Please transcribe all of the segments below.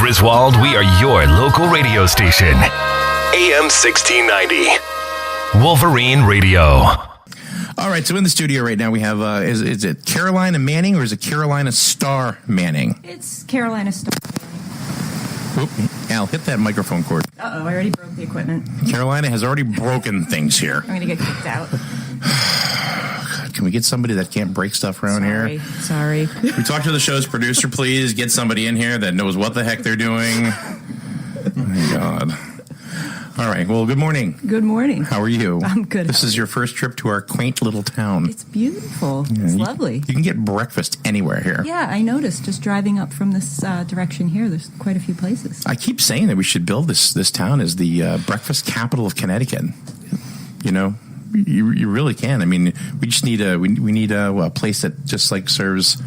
Griswold, we are your local radio station. AM 1690. Wolverine Radio. All right, so in the studio right now we have, is it Carolina Manning or is it Carolina Starr Manning? It's Carolina Starr. Oop, Al, hit that microphone cord. Uh-oh, I already broke the equipment. Carolina has already broken things here. I'm going to get kicked out. Can we get somebody that can't break stuff around here? Sorry. We talked to the show's producer, please. Get somebody in here that knows what the heck they're doing. Oh, my God. All right. Well, good morning. Good morning. How are you? I'm good. This is your first trip to our quaint little town. It's beautiful. It's lovely. You can get breakfast anywhere here. Yeah, I noticed just driving up from this direction here, there's quite a few places. I keep saying that we should build this town as the breakfast capital of Connecticut. You know? You really can. I mean, we just need a place that just like serves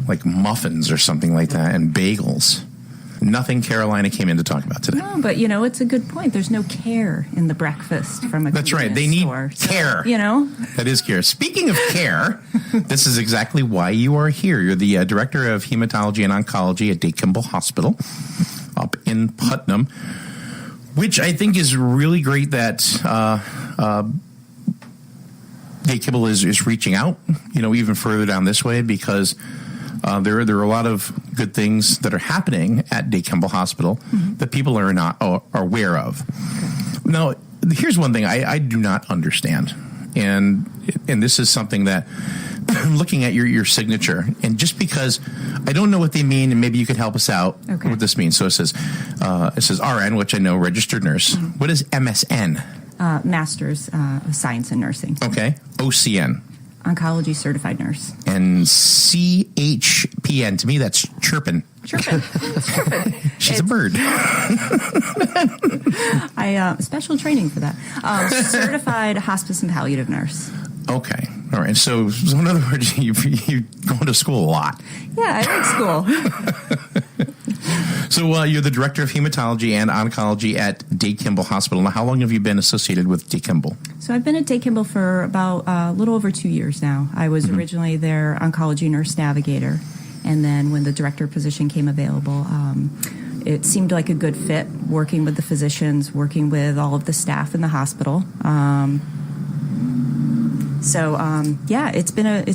like muffins or something like that and bagels. Nothing Carolina came in to talk about today. No, but it's a good point. There's no care in the breakfast from a That's right. They need store, care. So, That is care. Speaking of care, this is exactly why you are here. You're the director of Hematology and Oncology at Kimball Hospital up in Putnam, which I think is really great that Kimball is reaching out, even further down this way because there are a lot of good things that are happening at Kimball Hospital that people are not aware of. Okay. Now, here's one thing I do not understand, and this is something that I'm looking at your signature, and just because I don't know what they mean, and maybe you could help us out what this means. So it says RN, which I know, registered nurse. Mm-hmm. What is MSN? Master's of Science in Nursing. Okay. OCN. Oncology Certified Nurse. And CHPN. To me, that's chirping. Chirping. She's a bird. I special training for that. Certified Hospice and Palliative Nurse. Okay. All right. So in other words, you go to school a lot. Yeah, I like school. So you're the director of hematology and oncology at Kimball Hospital. Now, how long have you been associated with Kimball? So I've been at Kimball for about a little over 2 years now. I was originally their oncology nurse navigator, and then when the director position came available, it seemed like a good fit working with the physicians, working with all of the staff in the hospital. It's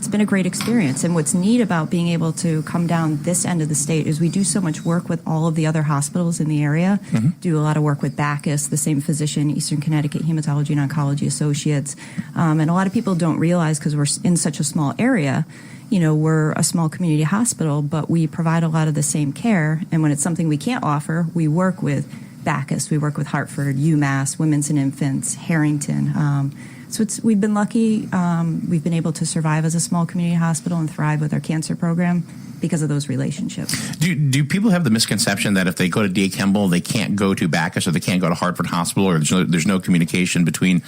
been a great experience. And what's neat about being able to come down this end of the state is we do so much work with all of the other hospitals in the area. Do a lot of work with Bacchus, the same physician, Eastern Connecticut Hematology and Oncology Associates. And a lot of people don't realize, because we're in such a small area, we're a small community hospital, but we provide a lot of the same care. And when it's something we can't offer, we work with Bacchus, we work with Hartford, UMass, Women's and Infants, Harrington. So we've been lucky. We've been able to survive as a small community hospital and thrive with our cancer program because of those relationships. Do people have the misconception that if they go to Kimball, they can't go to Bacchus or they can't go to Hartford Hospital, or there's no communication between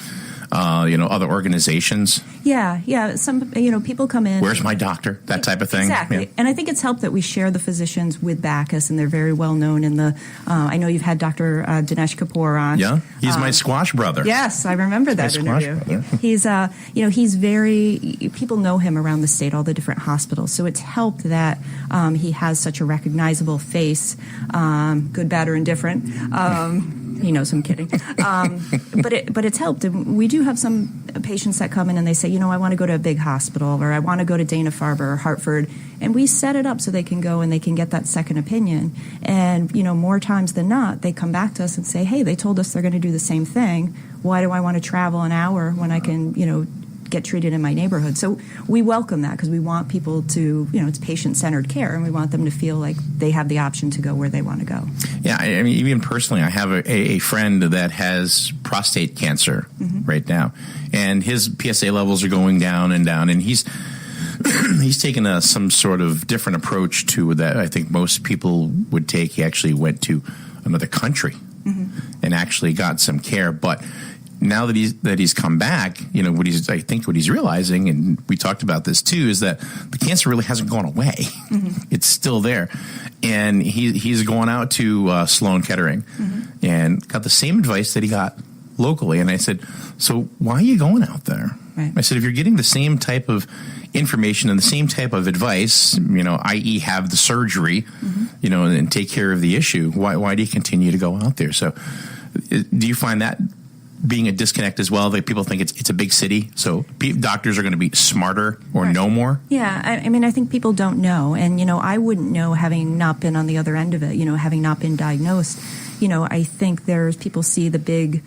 other organizations? Yeah. Some people come in. Where's my doctor? That type of thing. Exactly. Yeah. And I think it's helped that we share the physicians with Bacchus, and they're very well known in the. I know you've had Dr. Dinesh Kapoor on. Yeah, he's my squash brother. Yes, I remember that interview. He's he's very. People know him around the state, all the different hospitals. So it's helped that he has such a recognizable face, good, bad, or indifferent. He knows I'm kidding. But it's helped. And we do have some patients that come in and they say, I want to go to a big hospital, or I want to go to Dana-Farber or Hartford. And we set it up so they can go and they can get that second opinion. And, more times than not, they come back to us and say, hey, they told us they're going to do the same thing. Why do I want to travel an hour when I can, get treated in my neighborhood? So we welcome that because we want people to, it's patient-centered care, and we want them to feel like they have the option to go where they want to go. Yeah, I mean, even personally, I have a friend that has prostate cancer right now, and his PSA levels are going down, and he's taken some sort of different approach to that I think most people would take. He actually went to another country and actually got some care, but now that he's come back, what he's realizing, and we talked about this too, is that the cancer really hasn't gone away. It's still there, and he's going out to Sloan Kettering and got the same advice that he got locally. And I said, so why are you going out there? Right. I said, if you're getting the same type of information and the same type of advice, i.e. have the surgery, and take care of the issue, why do you continue to go out there? So do you find that being a disconnect as well, that people think it's a big city, so doctors are going to be smarter or right. know more? Yeah, I think people don't know. And, I wouldn't know, having not been on the other end of it, having not been diagnosed. I think people see the big,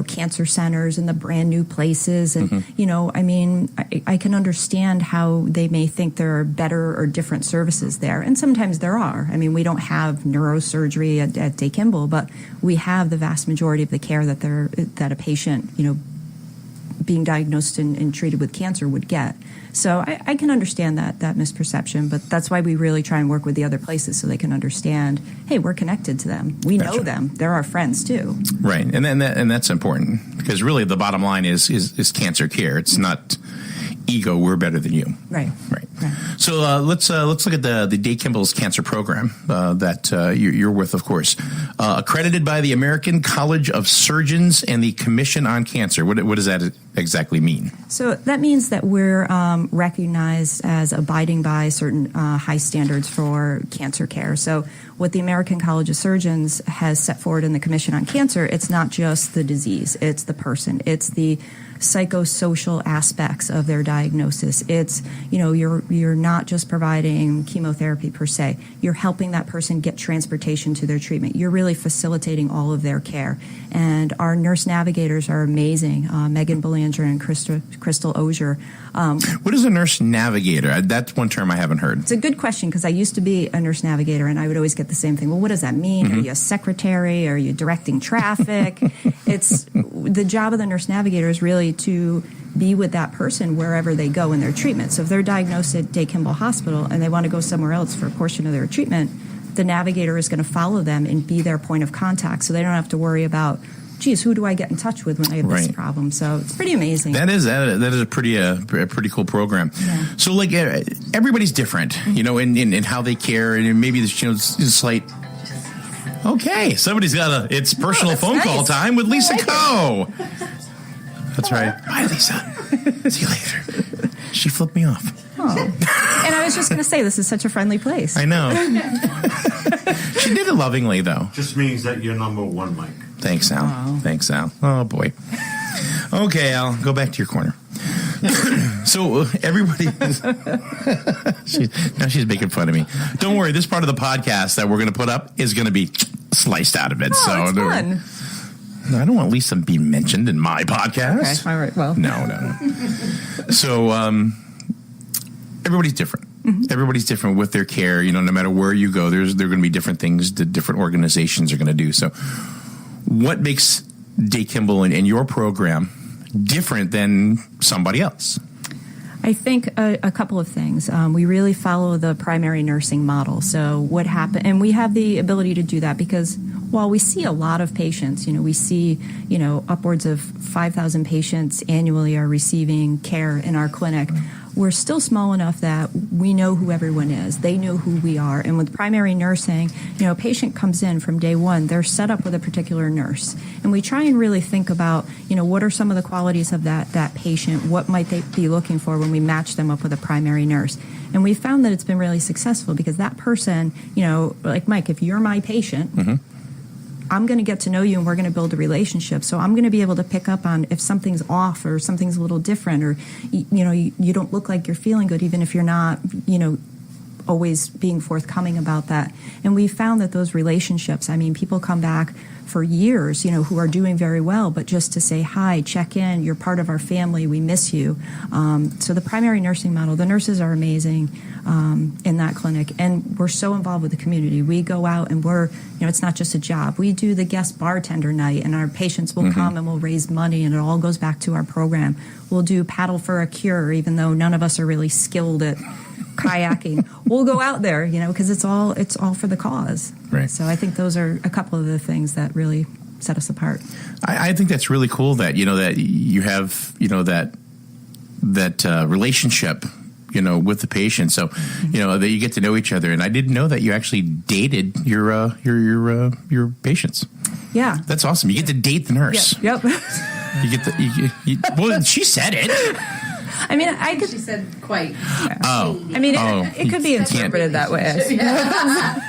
cancer centers and the brand new places. And, I can understand how they may think there are better or different services there. And sometimes there are. We don't have neurosurgery at Day Kimball, but we have the vast majority of the care that a patient, being diagnosed and treated with cancer would get. So I can understand that misperception, but that's why we really try and work with the other places so they can understand, hey, we're connected to them. We know them. They're our friends too. Right. And that's important, because really the bottom line is cancer care. It's not ego, we're better than you. Right. So let's look at the Day Kimball's cancer program that you're with, of course. Accredited by the American College of Surgeons and the Commission on Cancer. What does that exactly mean? So that means that we're recognized as abiding by certain high standards for cancer care. So what the American College of Surgeons has set forward in the Commission on Cancer, it's not just the disease, it's the person, it's the psychosocial aspects of their diagnosis. It's, you're not just providing chemotherapy per se. You're helping that person get transportation to their treatment. You're really facilitating all of their care. And our nurse navigators are amazing. Megan Belanger and Crystal Osier. What is a nurse navigator? That's one term I haven't heard. It's a good question, because I used to be a nurse navigator, and I would always get the same thing. Well, what does that mean? Mm-hmm. Are you a secretary? Are you directing traffic? It's the job of the nurse navigator is really to be with that person wherever they go in their treatment. So if they're diagnosed at Day Kimball Hospital and they want to go somewhere else for a portion of their treatment, the navigator is going to follow them and be their point of contact, so they don't have to worry about, geez, who do I get in touch with when I have this problem? So it's pretty amazing. That is a pretty cool program. Yeah. So everybody's different, in how they care, and maybe there's slight. Okay, somebody's got it's personal phone call time with Lisa Coe. That's right. Bye, Lisa. See you later. She flipped me off. Oh. And I was just going to say, this is such a friendly place. I know. She did it lovingly, though. Just means that you're number one, Mike. Thanks, Al. Oh. Thanks, Al. Oh, boy. Okay, Al, go back to your corner. So everybody, she's making fun of me. Don't worry, this part of the podcast that we're going to put up is going to be sliced out of it. Oh, so it's fun. No, I don't want Lisa to be mentioned in my podcast. Okay, all right, well. No. So everybody's different. Mm-hmm. Everybody's different with their care. No matter where you go, there are going to be different things that different organizations are going to do. So what makes Day Kimball and your program different than somebody else? I think a couple of things. We really follow the primary nursing model. So what happened, and we have the ability to do that because while we see a lot of patients, we see, upwards of 5,000 patients annually are receiving care in our clinic. We're still small enough that we know who everyone is. They know who we are. And with primary nursing, a patient comes in from day one, they're set up with a particular nurse. And we try and really think about, what are some of the qualities of that patient? What might they be looking for when we match them up with a primary nurse? And we found that it's been really successful because that person, like Mike, if you're my patient, mm-hmm. I'm going to get to know you and we're going to build a relationship. So I'm going to be able to pick up on if something's off or something's a little different or, you don't look like you're feeling good, even if you're not, always being forthcoming about that. And we found that those relationships, people come back for years, who are doing very well, but just to say hi, check in, you're part of our family, we miss you. So the primary nursing model, the nurses are amazing in that clinic, and we're so involved with the community. We go out and we're, it's not just a job. We do the guest bartender night, and our patients will mm-hmm. come and we'll raise money, and it all goes back to our program. We'll do paddle for a cure, even though none of us are really skilled at kayaking. We'll go out there, because it's all for the cause. Right. So I think those are a couple of the things that really set us apart. I think that's really cool that that you have that relationship with the patient. So mm-hmm. That you get to know each other. And I didn't know that you actually dated your patients. Yeah. That's awesome. You get to date the nurse. Yep. You get the. Well, she said it. I mean, I could. She said quite. Oh. I mean, it could be interpreted that way. I suppose.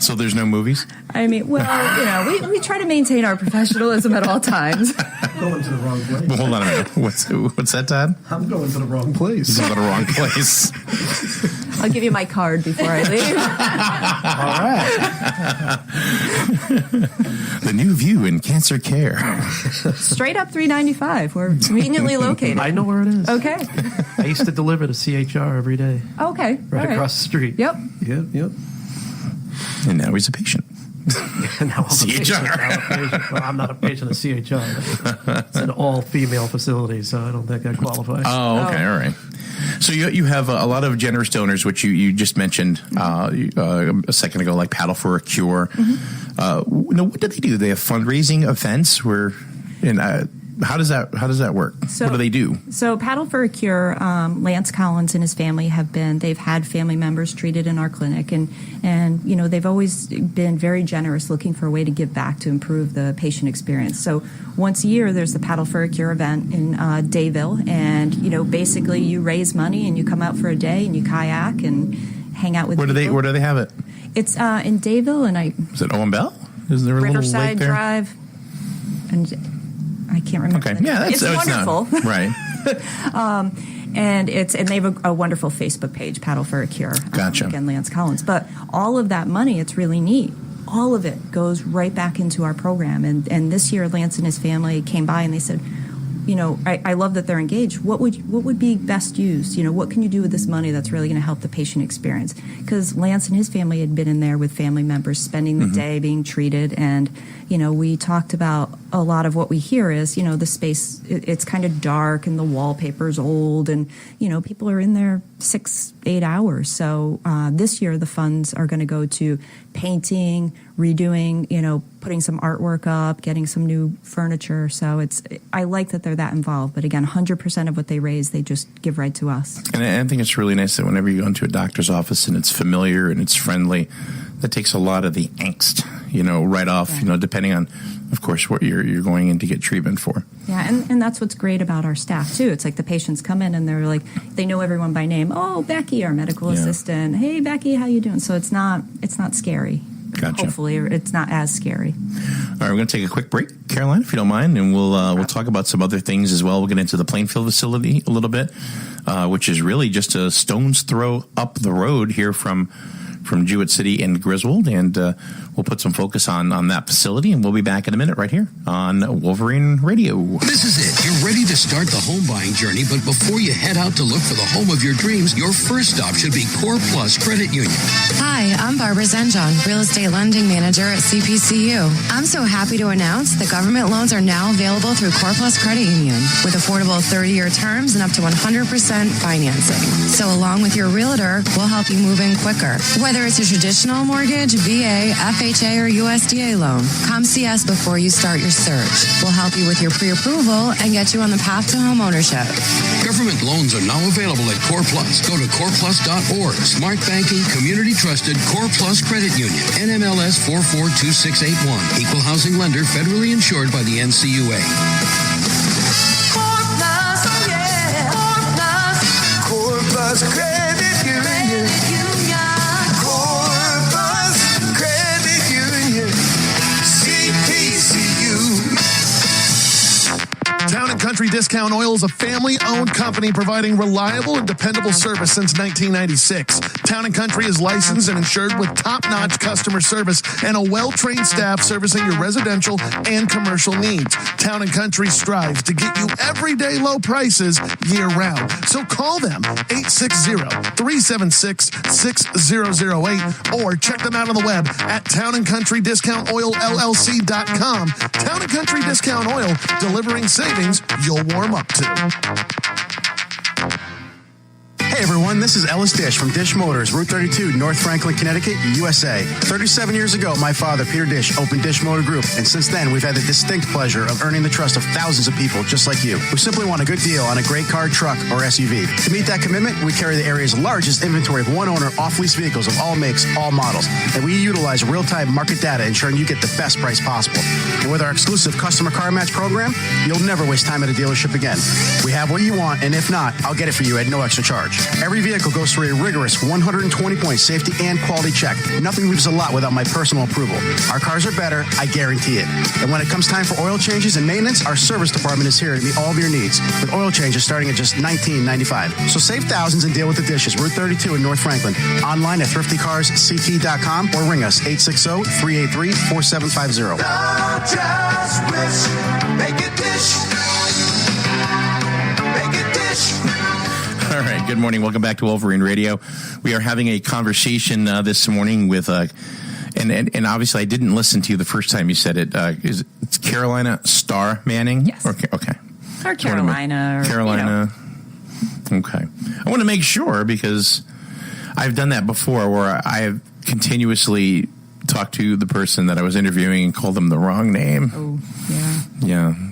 So there's no movies? I mean, well, we try to maintain our professionalism at all times. Going to the wrong place. Well, hold on a minute. What's that, Todd? I'm going to the wrong place. He's going to the wrong place. I'll give you my card before I leave. All right. The new view in cancer care. Straight up 395. We're conveniently located. I know where it is. Okay. I used to deliver to CHR every day. Okay. Right across the street. Yep. Yep. And now he's a patient. And now I'm CHR. a patient. Well, I'm not a patient of CHR. It's an all-female facility, so I don't think I qualify. Oh, okay. All right. So you have a lot of generous donors, which you just mentioned a second ago, like Paddle for a Cure. Mm-hmm. What do they do? They have fundraising events where, how does that work? So, what do they do? So Paddle for a Cure, Lance Collins and his family they've had family members treated in our clinic, and they've always been very generous, looking for a way to give back to improve the patient experience. So once a year, there's the Paddle for a Cure event in Dayville, and basically you raise money and you come out for a day and you kayak and hang out with people. Where do they have it? It's in Dayville, and Is it Owen Bell? Is there a Riverside little lake there? Drive, and I can't remember. Okay, yeah, it's wonderful, right? And they have a wonderful Facebook page, Paddle for a Cure. Gotcha. Again, Lance Collins. But all of that money, it's really neat. All of it goes right back into our program. And this year, Lance and his family came by and they said, I love that they're engaged. What would be best used? What can you do with this money that's really going to help the patient experience? Because Lance and his family had been in there with family members, spending the day being treated, and we talked about a lot of what we hear is the space. It's kind of dark and the wallpaper's old, and people are in there 6-8 hours. So this year the funds are going to go to painting, redoing, putting some artwork up, getting some new furniture. So I like that they're that involved. But again, 100% of what they raise, they just give right to us. And I think it's really nice that whenever you go into a doctor's office and it's familiar and it's friendly, that takes a lot of the angst, right off, yeah. Depending on, of course, what you're going in to get treatment for. Yeah, and that's what's great about our staff, too. It's like the patients come in and they're like, they know everyone by name. Oh, Becky, our medical assistant. Hey, Becky, how you doing? So it's not scary. Gotcha. Hopefully, it's not as scary. All right, we're going to take a quick break, Caroline, if you don't mind, and we'll talk about some other things as well. We'll get into the Plainfield facility a little bit, which is really just a stone's throw up the road here from Jewett City and Griswold, and we'll put some focus on that facility, and we'll be back in a minute right here on Wolverine Radio. This is it. You're ready to start the home buying journey, but before you head out to look for the home of your dreams, your first stop should be Core Plus Credit Union. Hi, I'm Barbara Zenjon, Real Estate Lending Manager at CPCU. I'm so happy to announce that government loans are now available through Core Plus Credit Union with affordable 30-year terms and up to 100% financing. So along with your realtor, we'll help you move in quicker. Whether it's a traditional mortgage, VA, FHA, or USDA loan, come see us before you start your search. We'll help you with your pre-approval and get you on the path to home ownership. Government loans are now available at Core Plus. Go to coreplus.org. Smart banking, community trusted Core Plus Credit Union. NMLS 442681. Equal housing lender, federally insured by the NCUA. Core Plus, oh yeah. Core Plus. Core Plus Credit Union. Core Plus Credit Union. CPCU. Town & Country Discount Oil is a family-owned company providing reliable and dependable service since 1996. Town & Country is licensed and insured with top-notch customer service and a well-trained staff servicing your residential and commercial needs. Town & Country strives to get you everyday low prices year-round. So call them 860-376-6008 or check them out on the web at townandcountrydiscountoilllc.com. Town & Country Discount Oil, delivering savings you'll warm up to. Hey everyone, this is Ellis Dish from Dish Motors, Route 32, North Franklin, Connecticut, USA. 37 years ago, my father, Peter Dish, opened Dish Motor Group, and since then, we've had the distinct pleasure of earning the trust of thousands of people just like you, who simply want a good deal on a great car, truck, or SUV. To meet that commitment, we carry the area's largest inventory of one-owner, off-lease vehicles of all makes, all models, and we utilize real-time market data, ensuring you get the best price possible. And with our exclusive Customer Car Match program, you'll never waste time at a dealership again. We have what you want, and if not, I'll get it for you at no extra charge. Every vehicle goes through a rigorous 120-point safety and quality check. Nothing leaves a lot without my personal approval. Our cars are better, I guarantee it. And when it comes time for oil changes and maintenance, our service department is here to meet all of your needs, with oil changes starting at just $19.95. So save thousands and deal with the dishes. Route 32 in North Franklin. Online at thriftycarsct.com or ring us 860-383-4750. Don't just wish, make a dish. Make a dish. All right, good morning. Welcome back to Wolverine Radio. We are having a conversation this morning with, and obviously I didn't listen to you the first time you said it. It's Carolina Starr Manning? Yes. Okay. Or Carolina. Carolina. Okay. I want to make sure because I've done that before where I have continuously talked to the person that I was interviewing and called them the wrong name. Oh, yeah.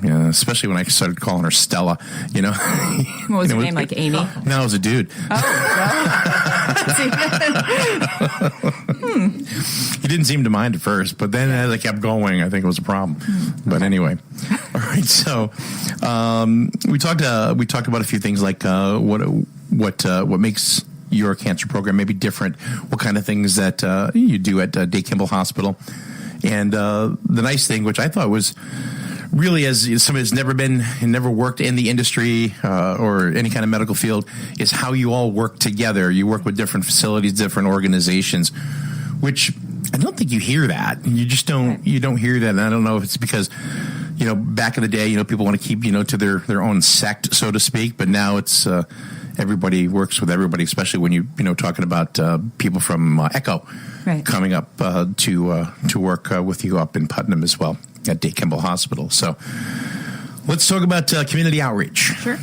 Yeah. Especially when I started calling her Stella, you know. What was her name, like Amy? No, it was a dude. He didn't seem to mind at first, but then as I kept going, I think it was a problem. But anyway, all right. So we talked about a few things like what makes your cancer program maybe different, what kind of things that you do at Kimball Hospital, and the nice thing, which I thought was really, as somebody who's never worked in the industry or any kind of medical field, is how you all work together. You work with different facilities, different organizations, which I don't think you hear that. You just don't. You don't hear that, and I don't know if it's because back in the day, people want to keep to their own sect, so to speak, but now it's everybody works with everybody, especially when you're talking about people from Echo coming up to work with you up in Putnam as well at Kimball Hospital. So let's talk about community outreach. Sure,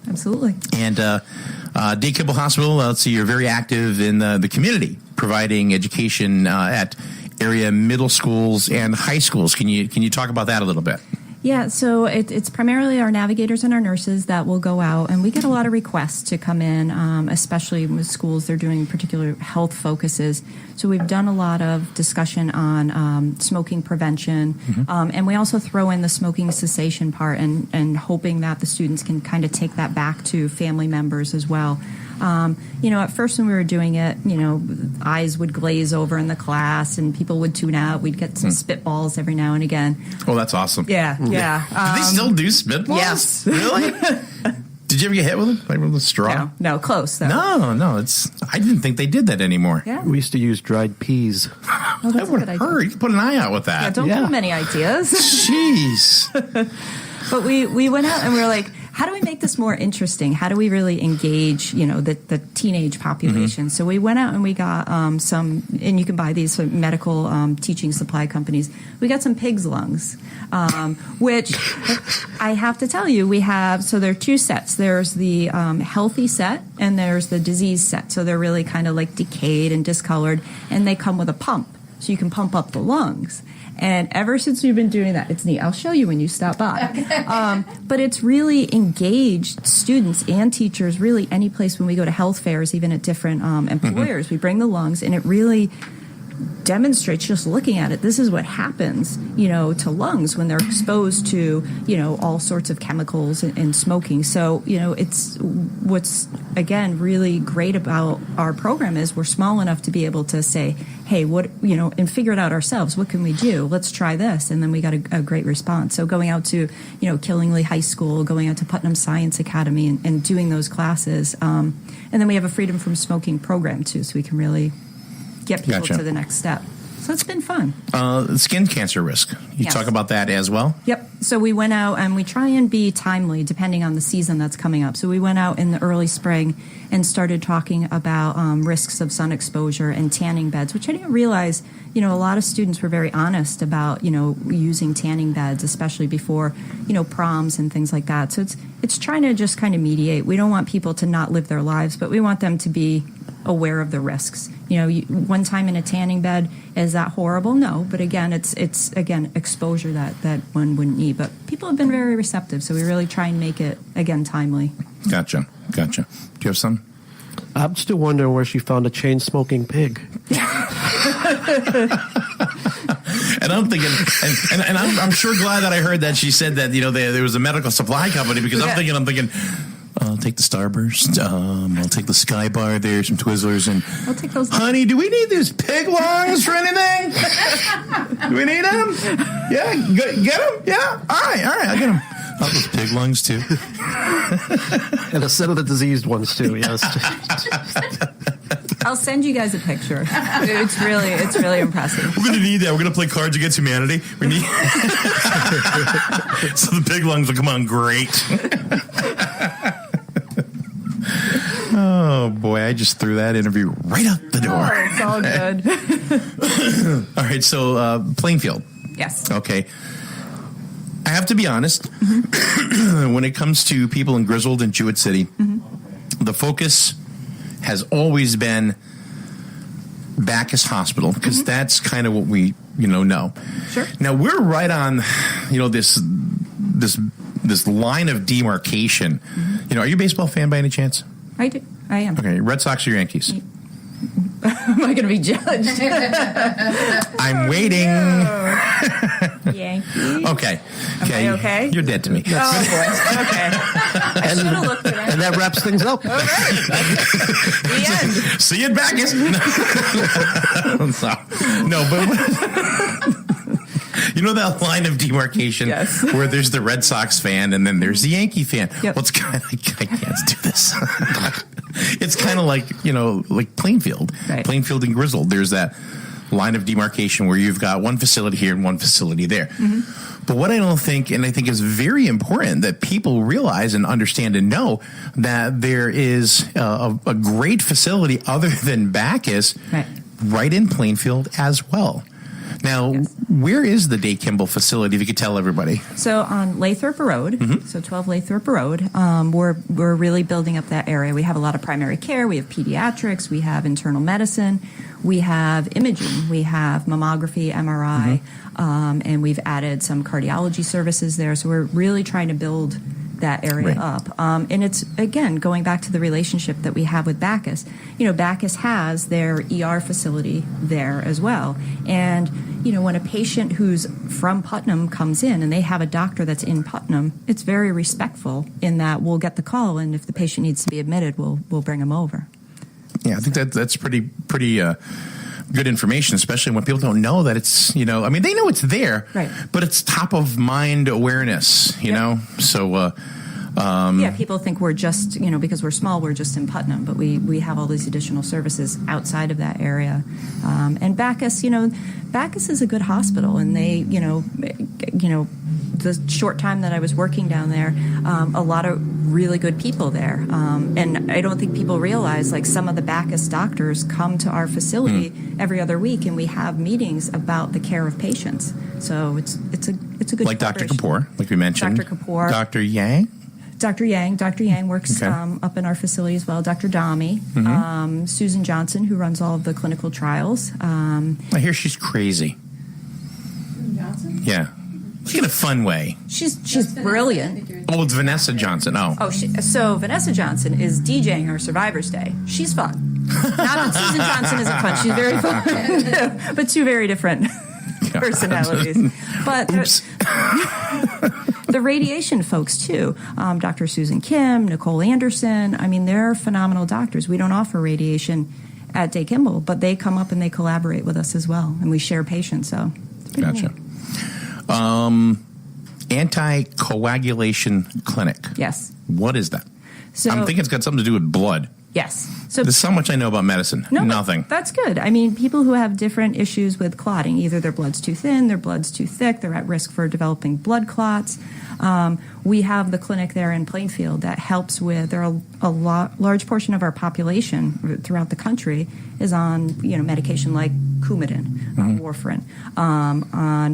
absolutely. And Kimball Hospital, let's see, you're very active in the community, providing education at area middle schools and high schools. Can you talk about that a little bit? Yeah, so it's primarily our navigators and our nurses that will go out, and we get a lot of requests to come in, especially with schools. They're doing particular health focuses. So we've done a lot of discussion on smoking prevention, and we also throw in the smoking cessation part and hoping that the students can kind of take that back to family members as well. At first when we were doing it, eyes would glaze over in the class and people would tune out. We'd get some spitballs every now and again. Oh, that's awesome. Yeah. Do they still do spitballs? Yes. Really? Did you ever get hit with it? Like with a straw? No, close though. No. I didn't think they did that anymore. Yeah. We used to use dried peas. Oh, that's that would hurt. You can put an eye out with that. Yeah, don't give them any ideas. Jeez. But we went out and we were like, how do we make this more interesting? How do we really engage, the teenage population? So we went out and we got some, and you can buy these from medical teaching supply companies. We got some pig's lungs, which I have to tell you, we have, so there are two sets. There's the healthy set and there's the disease set. So they're really kind of like decayed and discolored, and they come with a pump. So you can pump up the lungs. And ever since we've been doing that, it's neat. I'll show you when you stop by. But it's really engaged students and teachers, really any place when we go to health fairs, even at different employers. We bring the lungs, and it really demonstrates, just looking at it, this is what happens, to lungs when they're exposed to, all sorts of chemicals and smoking. So, it's what's, again, really great about our program is we're small enough to be able to say, hey, what, and figure it out ourselves. What can we do? Let's try this. And then we got a great response. So going out to, Killingly High School, going out to Putnam Science Academy and doing those classes. And then we have a Freedom from Smoking program too, so we can really get people to the next step. So it's been fun. Skin cancer risk. You Yes. talk about that as well? Yep. So we went out and we try and be timely depending on the season that's coming up. So we went out in the early spring and started talking about risks of sun exposure and tanning beds, which I didn't realize, a lot of students were very honest about, using tanning beds, especially before, proms and things like that. So it's trying to just kind of mediate. We don't want people to not live their lives, but we want them to be aware of the risks. One time in a tanning bed, is that horrible? No, but again, it's exposure that one wouldn't need. But people have been very receptive, so we really try and make it, again, timely. Gotcha. Do you have some? I'm still wondering where she found a chain-smoking pig. And I'm thinking, and I'm sure glad that I heard that she said that, there was a medical supply company, because I'm thinking, I'll take the Starburst. I'll take the Sky Bar. There's some Twizzlers. And I'll take those. Honey, do we need these pig lungs for anything? Do we need them? Yeah, get them? Yeah? All right, I'll get them. I'll those pig lungs, too. And a set of the diseased ones, too, yes. I'll send you guys a picture. It's really impressive. We're going to need that. We're going to play Cards Against Humanity. We need so the pig lungs will come on great. Oh, boy, I just threw that interview right out the door. Oh, it's all good. All right, so Plainfield. Yes. Okay. I have to be honest, when it comes to people in Griswold and Jewett City, the focus has always been Bacchus Hospital, because that's kind of what we, know. Sure. Now, we're right on, this line of demarcation. Are you a baseball fan by any chance? I do. I am. Okay, Red Sox or Yankees? Am I going to be judged? I'm waiting. Yankees. Okay. Am I okay? You're dead to me. Oh, boy. Okay. I should have looked at And that wraps things up. All right. The end. See you at Bacchus. No, but that line of demarcation where there's the Red Sox fan and then there's the Yankee fan. Yep. Well, it's kind of, I can't do this. It's kind of like, like Plainfield. Right. Plainfield and Griswold. There's that line of demarcation where you've got one facility here and one facility there. But what I don't think, and I think is very important, that people realize and understand and know that there is a great facility other than Bacchus right in Plainfield as well. Now, where is the Day Kimball facility, if you could tell everybody? So on Lathrop Road, so 12 Lathrop Road, we're really building up that area. We have a lot of primary care. We have pediatrics. We have internal medicine. We have imaging. We have mammography, MRI, and we've added some cardiology services there. So we're really trying to build that area up. And it's, again, going back to the relationship that we have with Bacchus. Bacchus has their ER facility there as well. And, when a patient who's from Putnam comes in and they have a doctor that's in Putnam, it's very respectful in that we'll get the call, and if the patient needs to be admitted, we'll bring them over. Yeah, I think that's pretty good information, especially when people don't know that it's, they know it's there, but it's top of mind awareness, you know? So, people think we're just, because we're small, we're just in Putnam, but we have all these additional services outside of that area. And Bacchus, Bacchus is a good hospital, and they, the short time that I was working down there, a lot of really good people there. And I don't think people realize, like, some of the Bacchus doctors come to our facility every other week, and we have meetings about the care of patients. So it's a good, like Dr. Kapoor, like we mentioned. Dr. Kapoor. Dr. Yang. Dr. Yang works up in our facility as well. Dr. Dami, Susan Johnson, who runs all of the clinical trials. I hear she's crazy. Susan Johnson? Yeah. Like in a fun way. She's brilliant. Oh, it's Vanessa Johnson. Oh. So Vanessa Johnson is DJing our Survivor's Day. She's fun. Not that Susan Johnson isn't fun. She's very fun. But two very different personalities. But the radiation folks, too. Dr. Susan Kim, Nicole Anderson. I mean, they're phenomenal doctors. We don't offer radiation at Day Kimball, but they come up and they collaborate with us as well, and we share patients. So it's pretty gotcha. Neat. Anti-coagulation clinic. Yes. What is that? So, I'm thinking it's got something to do with blood. Yes. So There's so much I know about medicine. no, Nothing. That's good. I mean, people who have different issues with clotting, either their blood's too thin, their blood's too thick, they're at risk for developing blood clots. We have the clinic there in Plainfield that helps with. There are a large portion of our population throughout the country is on medication like Coumadin, warfarin, on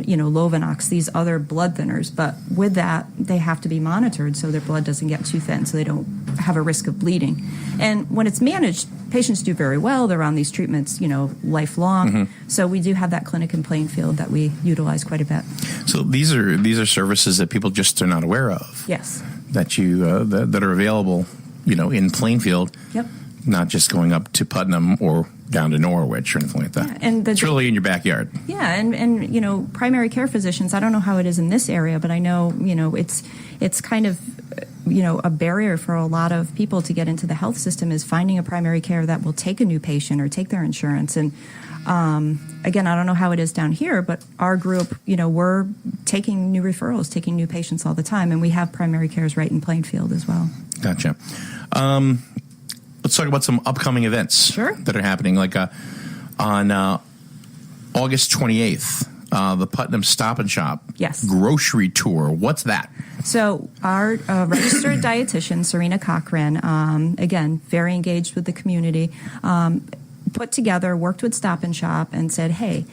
Lovenox, these other blood thinners. But with that, they have to be monitored so their blood doesn't get too thin, so they don't have a risk of bleeding. And when it's managed, patients do very well. They're on these treatments, lifelong. So we do have that clinic in Plainfield that we utilize quite a bit. So these are services that people just are not aware of. Yes. That you that are available, in Plainfield. Yep. Not just going up to Putnam or down to Norwich or anything like that. Yeah, and it's really in your backyard. Yeah, and primary care physicians, I don't know how it is in this area, but I know, it's kind of, a barrier for a lot of people to get into the health system is finding a primary care that will take a new patient or take their insurance. And again, I don't know how it is down here, but our group, we're taking new referrals, taking new patients all the time, and we have primary cares right in Plainfield as well. Gotcha. Let's talk about some upcoming events that are happening. Like on August 28th, the Putnam Stop and Shop grocery tour. What's that? So our registered dietitian, Serena Cochran, again, very engaged with the community, worked with Stop and Shop and said, hey,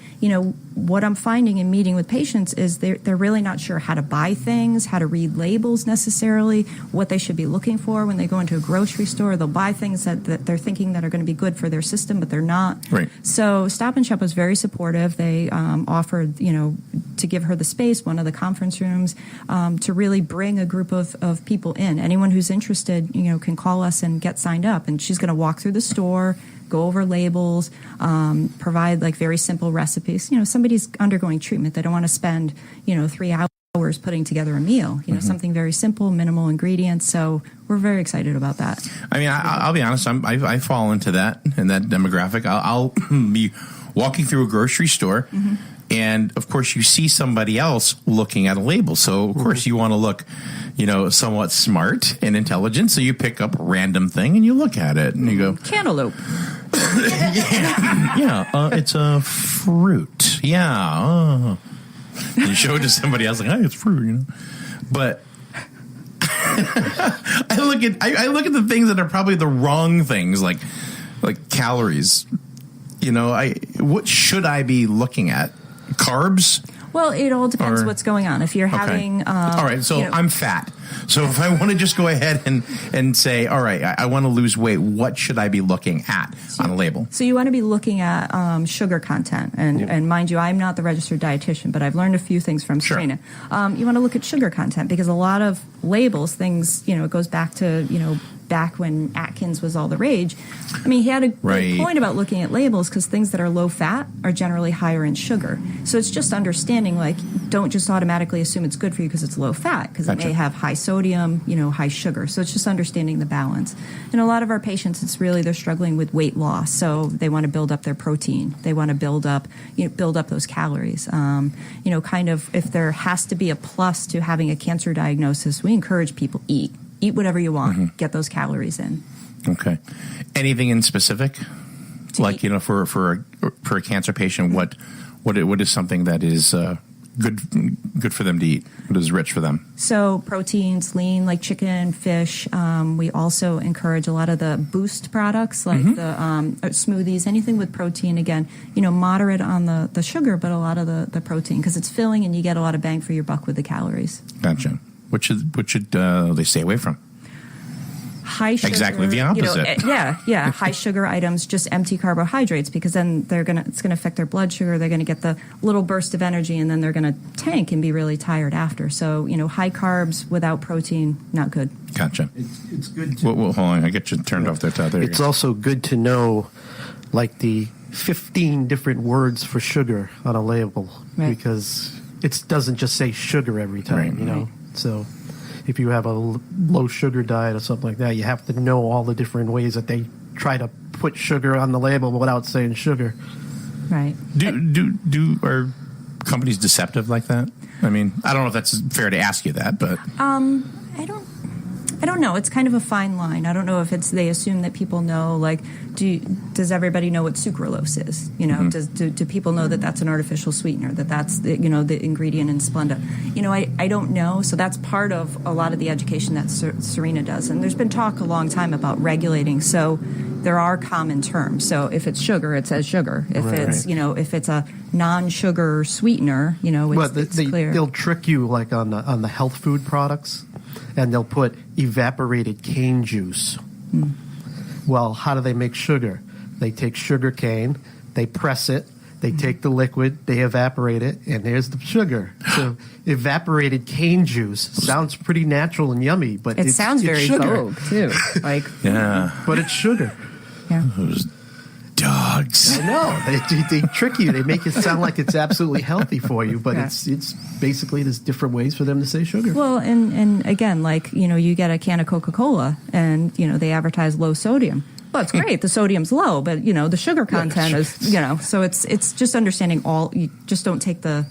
what I'm finding in meeting with patients is they're really not sure how to buy things, how to read labels necessarily, what they should be looking for when they go into a grocery store. They'll buy things that they're thinking that are going to be good for their system, but they're not. Right. So Stop and Shop was very supportive. They offered, to give her the space, one of the conference rooms, to really bring a group of people in. Anyone who's interested, can call us and get signed up. And she's going to walk through the store, go over labels, provide very simple recipes. Somebody's undergoing treatment. They don't want to spend, 3 hours putting together a meal. Something very simple, minimal ingredients. So we're very excited about that. I mean, I'll be honest. I fall into that demographic. I'll be walking through a grocery store, and of course, you see somebody else looking at a label. So of course, you want to look, somewhat smart and intelligent. So you pick up a random thing and you look at it and you go, cantaloupe. It's a fruit. Yeah. You show it to somebody else like, hey, it's fruit, But I look at the things that are probably the wrong things, like calories. What should I be looking at? Carbs? Well, it all depends what's going on. If you're having... all right, so I'm fat. So if I want to just go ahead and say, all right, I want to lose weight, what should I be looking at on a label? So you want to be looking at sugar content. And mind you, I'm not the registered dietitian, but I've learned a few things from Serena. You want to look at sugar content because a lot of labels, things, it goes back to, back when Atkins was all the rage. I mean, he had a good point about looking at labels because things that are low fat are generally higher in sugar. So it's just understanding, don't just automatically assume it's good for you because it's low fat, because it may have high sodium, high sugar. So it's just understanding the balance. And a lot of our patients, they're struggling with weight loss. So they want to build up their protein. They want to build up those calories. Kind of if there has to be a plus to having a cancer diagnosis, we encourage people eat whatever you want, get those calories in. Okay. Anything in specific? For a cancer patient, what is something that is good for them to eat? What is rich for them? So proteins, lean, like chicken, fish. We also encourage a lot of the boost products, like the smoothies, anything with protein. Again, moderate on the sugar, but a lot of the protein, because it's filling and you get a lot of bang for your buck with the calories. Gotcha. What should they stay away from? High sugar, exactly the opposite. High sugar items, just empty carbohydrates, because then it's gonna affect their blood sugar. They're gonna get the little burst of energy, and then they're gonna tank and be really tired after. So high carbs without protein, not good. Gotcha. It's good. To, hold on, I get you turned off there. It's also good to know, the 15 different words for sugar on a label, because it doesn't just say sugar every time. So if you have a low sugar diet or something like that, you have to know all the different ways that they try to put sugar on the label without saying sugar. Right. Are companies deceptive like that? I mean, I don't know if that's fair to ask you that, but I don't know. It's kind of a fine line. I don't know if they assume that people know, like, does everybody know what sucralose is? You know, do people know that that's an artificial sweetener, that's the ingredient in Splenda? You know, I don't know. So that's part of a lot of the education that Serena does. And there's been talk a long time about regulating. So there are common terms. So if it's sugar, it says sugar. If it's, if it's a non-sugar sweetener, it's clear. They'll trick you like on the health food products, and they'll put evaporated cane juice. Well, how do they make sugar? They take sugar cane, they press it, they take the liquid, they evaporate it, and there's the sugar. So evaporated cane juice sounds pretty natural and yummy, but it sounds very vogue too. Like, but it's sugar. Yeah. Those dogs. I know. They trick you. They make it sound like it's absolutely healthy for you, but it's basically there's different ways for them to say sugar. Well, and again, like, you get a can of Coca-Cola and, they advertise low sodium. Well, it's great. The sodium's low, but, the sugar content is, so it's just understanding you just don't take the,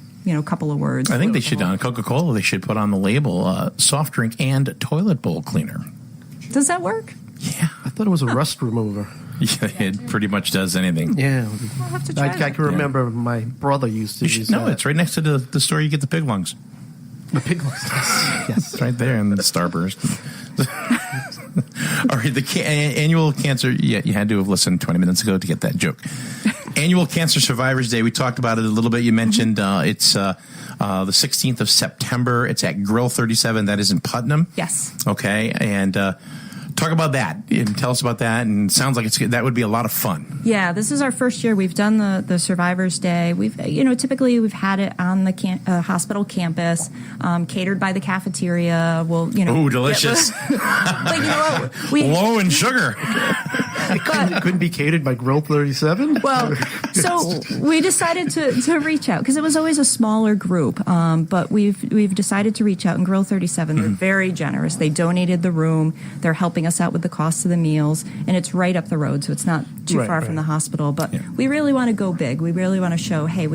couple of words. I think they should, on Coca-Cola, they should put on the label soft drink and toilet bowl cleaner. Does that work? Yeah. I thought it was a rust remover. Yeah, it pretty much does anything. Yeah. I'll have to try I can remember my brother used to use that. It's right next to the store you get the pig lungs. The pig lungs. Yes, it's right there in the Starburst. All right, the annual cancer, you had to have listened 20 minutes ago to get that joke. Annual Cancer Survivors Day, we talked about it a little bit. You mentioned it's the 16th of September. It's at Grill 37. That is in Putnam. Yes. Okay, and talk about that and tell us about that. And it sounds like that would be a lot of fun. Yeah, this is our first year. We've done the Survivors Day. We've, typically we've had it on the hospital campus, catered by the cafeteria. Well, ooh, delicious. But what? Low in sugar. It couldn't be catered by Grill 37? Well, so we decided to reach out because it was always a smaller group. But we've decided to reach out, and Grill 37, they're very generous. They donated the room. They're helping us out with the cost of the meals, and it's right up the road, so it's not too far from the hospital. But we really want to go big. We really want to show, hey,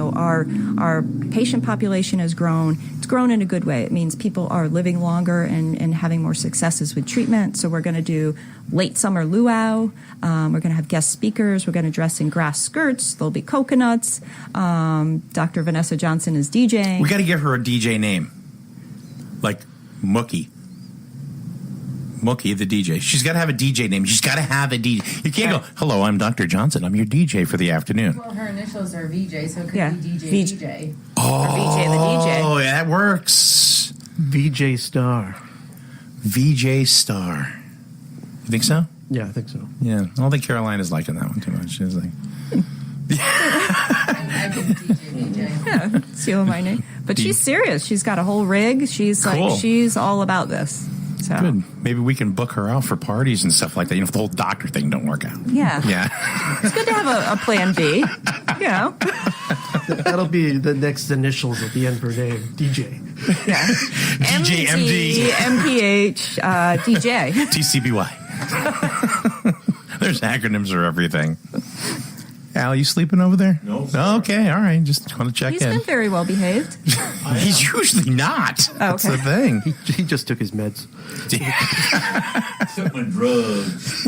our patient population has grown. It's grown in a good way. It means people are living longer and having more successes with treatment. So we're going to do late summer luau. We're going to have guest speakers. We're going to dress in grass skirts. There'll be coconuts. Dr. Vanessa Johnson is DJing. We got to give her a DJ name, like Mookie. Mookie, the DJ. She's got to have a DJ name. She's got to have a DJ. You can't go, hello, I'm Dr. Johnson. I'm your DJ for the afternoon. Well, her initials are VJ, so it could be DJ. Oh, or VJ the DJ. Oh, yeah, that works. VJ Starr. VJ Starr. You think so? Yeah, I think so. Yeah. I don't think Carolina's liking that one too much. She's like... I can DJ. Yeah, steal my name. But she's serious. She's got a whole rig. She's cool. She's all about this. So. Good. Maybe we can book her out for parties and stuff like that. If the whole doctor thing don't work out. Yeah. Yeah. It's good to have a plan B. That'll be the next initials at the end of her name. DJ. Yeah. DJ, MD. MPH, DJ. TCBY. There's acronyms for everything. Al, you sleeping over there? No. Okay, all right. Just want to check He's in. been very well behaved. He's usually not. Oh, That's the thing. He just took his meds. Took my drugs.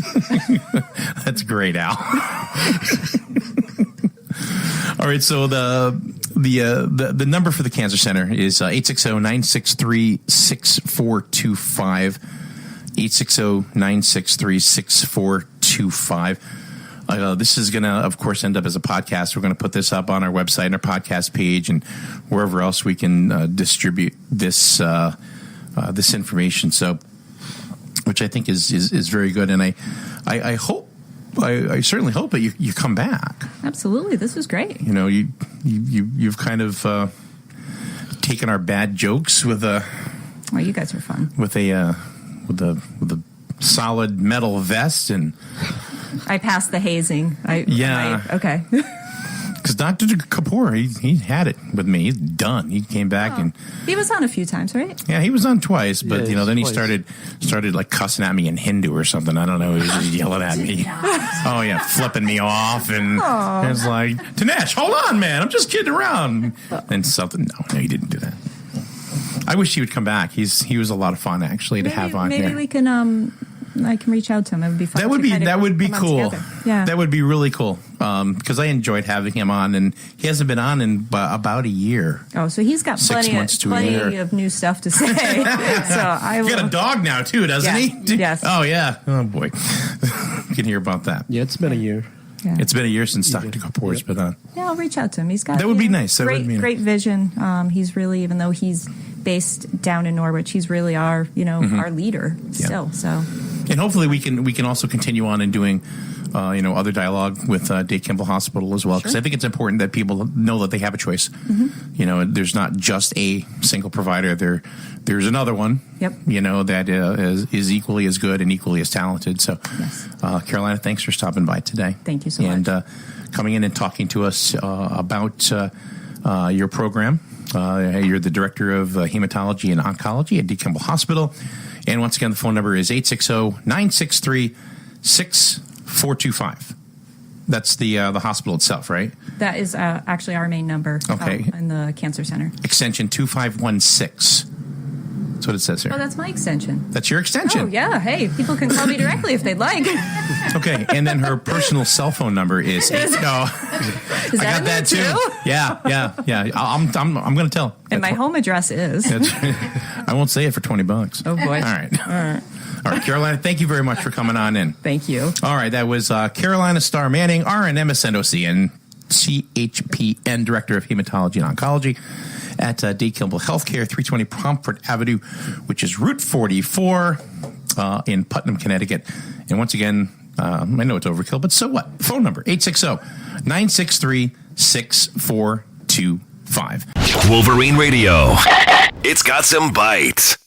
That's great, Al. All right, so the number for the Cancer Center is 860-963-6425. 860-963-6425. This is going to, of course, end up as a podcast. We're going to put this up on our website and our podcast page and wherever else we can distribute this this information. So, which I think is very good. And I hope, I certainly hope that you come back. Absolutely, this was great. You've kind of taken our bad jokes with a. Well, you guys are fun. With a solid metal vest and. I passed the hazing. Okay. Because Dr. Kapoor, he had it with me. He's done. He came back and he was on a few times, right? Yeah, he was on twice, but then twice. he started like cussing at me in Hindu or something. I don't know. He was just yelling at me. Oh yeah, flipping me off, and it's like, Tanesh, hold on, man. I'm just kidding around. And something. No, he didn't do that. I wish he would come back. He was a lot of fun actually to have on here. Maybe we can. I can reach out to him. It would be fun. That would be cool. Yeah, that would be really cool. Because I enjoyed having him on, and he hasn't been on in about a year. Oh, so he's got 6 months to a year. plenty of new stuff to say. So I will. He's got a dog now too, doesn't he? Yes. Oh yeah. Oh boy. You can hear about that. Yeah, it's been a year. Yeah. It's been a year since Dr. Kapoor's been on. Yeah, I'll reach out to him. He's got that would be nice. That great, would be great vision. He's really, even though he's based down in Norwich, he's really our our leader still. So, and hopefully we can also continue on and doing other dialogue with Dave Kimball Hospital as well, because I think it's important that people know that they have a choice. There's not just a single provider. There's another one. Yep. That is equally as good and equally as talented. So, Carolina, thanks for stopping by today. Thank you so much. And coming in and talking to us about your program. You're the director of Hematology and Oncology at Kimball Hospital. And once again, the phone number is 860-963-6425. That's the hospital itself, right? That is actually our main number. Okay. In the cancer center. Extension 2516. That's what it says here. Oh, that's my extension. That's your extension. Oh, yeah. Hey, people can call me directly if they'd like. Okay, and then her personal cell phone number is I got that too. Yeah. I'm going to tell. And my home address is. I won't say it for $20. Oh boy. All right, Carolina, thank you very much for coming on in. Thank you. All right, that was Carolina Starr Manning, RN, MSN, and CHPN, Director of Hematology and Oncology at Dave Kimball Healthcare, 320 Pomfret Avenue, which is Route 44 in Putnam, Connecticut. And once again, I know it's overkill, but so what? Phone number, 860-963-6425. Wolverine Radio. It's got some bites.